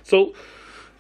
So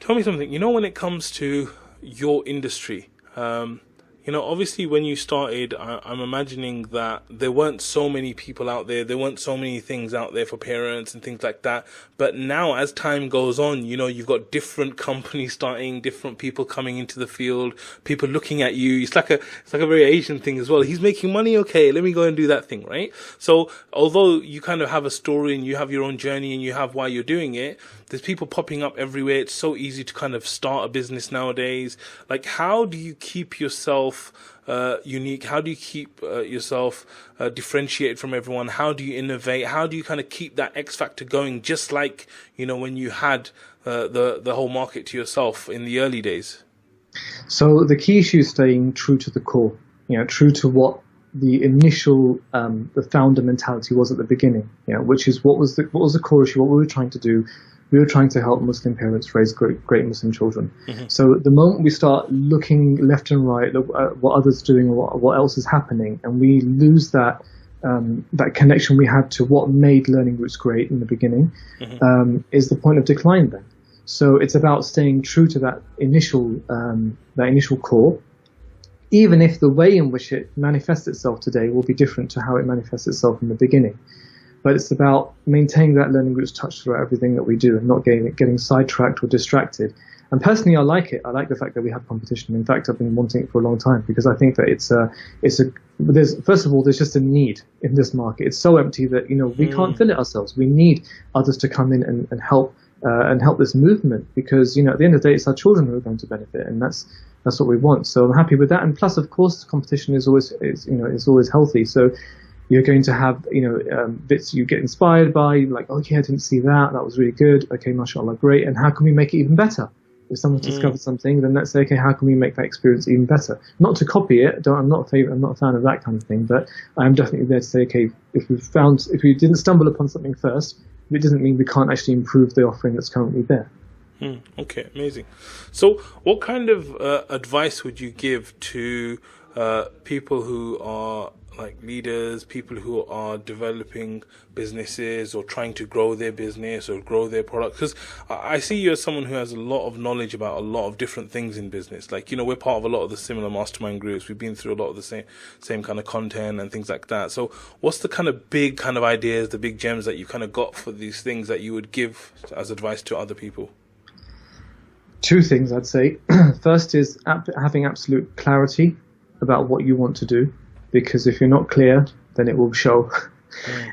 tell me something, when it comes to your industry, obviously when you started, I'm imagining that there weren't so many people out there. There weren't so many things out there for parents and things like that. But now as time goes on, you've got different companies starting, different people coming into the field, people looking at you. It's like a very Asian thing as well. He's making money. Okay, let me go and do that thing. Right. So although you kind of have a story and you have your own journey and you have why you're doing it, there's people popping up everywhere. It's so easy to kind of start a business nowadays. Like, how do you keep yourself unique? How do you keep yourself differentiated from everyone? How do you innovate? How do you kind of keep that X factor going? Just like, when you had the whole market to yourself in the early days. So the key issue is staying true to the core, true to what the initial, the founder mentality was at the beginning, which is what was the core issue, what we were trying to do. We were trying to help Muslim parents raise great Muslim children. Mm-hmm. So the moment we start looking left and right, look at what others are doing or what else is happening, and we lose that connection we had to what made Learning Roots great in the beginning, mm-hmm. Is the point of decline then. So it's about staying true to that initial core, even if the way in which it manifests itself today will be different to how it manifests itself in the beginning. But it's about maintaining that Learning Roots touch throughout everything that we do and not getting sidetracked or distracted. And personally, I like it. I like the fact that we have competition. In fact, I've been wanting it for a long time because I think that first of all, there's just a need in this market. It's so empty that, we can't fill it ourselves. We need others to come in and help this movement because, at the end of the day, it's our children who are going to benefit. And that's what we want. So I'm happy with that. And plus, of course, competition is always healthy. So you're going to have, bits you get inspired by, like, okay, I didn't see that. That was really good. Okay, mashallah, great. And how can we make it even better? If someone's discovered something, then let's say, okay, how can we make that experience even better? Not to copy it. I'm not a fan of that kind of thing. But I'm definitely there to say, okay, if we didn't stumble upon something first, it doesn't mean we can't actually improve the offering that's currently there. Okay, amazing. So, what kind of advice would you give to people who are like leaders, people who are developing businesses or trying to grow their business or grow their product? Because I see you as someone who has a lot of knowledge about a lot of different things in business. Like, we're part of a lot of the similar mastermind groups. We've been through a lot of the same kind of content and things like that. So what's the kind of big kind of ideas, the big gems that you kind of got for these things that you would give as advice to other people? Two things I'd say. First is having absolute clarity about what you want to do. Because if you're not clear, then it will show.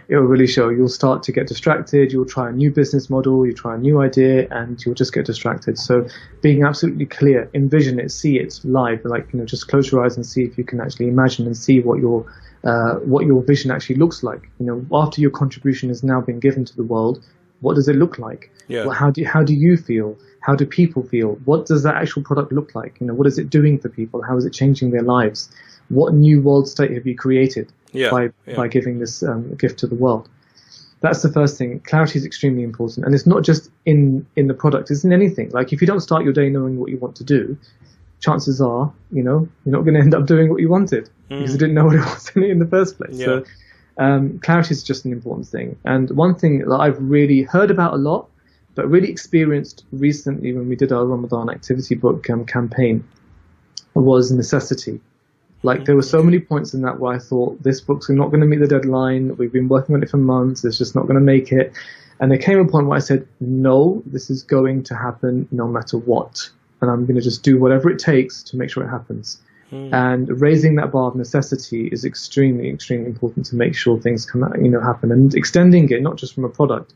It will really show. You'll start to get distracted. You'll try a new business model. You try a new idea, and you'll just get distracted. So being absolutely clear, envision it, see it live. Like, just close your eyes and see if you can actually imagine and see what your vision actually looks like. After your contribution has now been given to the world, what does it look like? Yeah. Well, how do you feel? How do people feel? What does that actual product look like? What is it doing for people? How is it changing their lives? What new world state have you created by giving this gift to the world? That's the first thing. Clarity is extremely important. And it's not just in the product, it's in anything. Like, if you don't start your day knowing what you want to do, chances are, you're not going to end up doing what you wanted because you didn't know what it was in the first place. Yeah. So clarity is just an important thing. And one thing that I've really heard about a lot, but really experienced recently when we did our Ramadan activity book campaign, was necessity. Like, there were so many points in that where I thought, this book's not going to meet the deadline. We've been working on it for months. It's just not going to make it. And there came a point where I said, no, this is going to happen no matter what. And I'm going to just do whatever it takes to make sure it happens. And raising that bar of necessity is extremely, extremely important to make sure things can, happen. And extending it, not just from a product,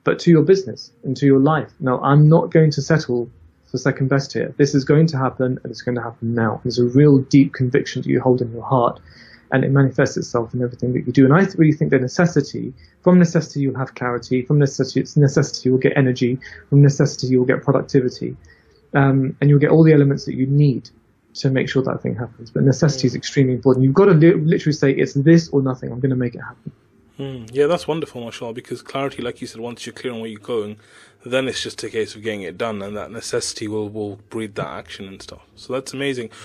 but to your business and to your life. Now, I'm not going to settle for second best here. This is going to happen, and it's going to happen now. There's a real deep conviction that you hold in your heart, and it manifests itself in everything that you do. And I really think that from necessity you'll have clarity, from necessity you'll get energy, from necessity you'll get productivity, and you'll get all the elements that you need to make sure that thing happens. But necessity is extremely important. You've got to literally say, it's this or nothing. I'm going to make it happen. Yeah, that's wonderful, mashallah, because clarity, like you said, once you're clear on where you're going, then it's just a case of getting it done, and that necessity will breed that action and stuff. So that's amazing.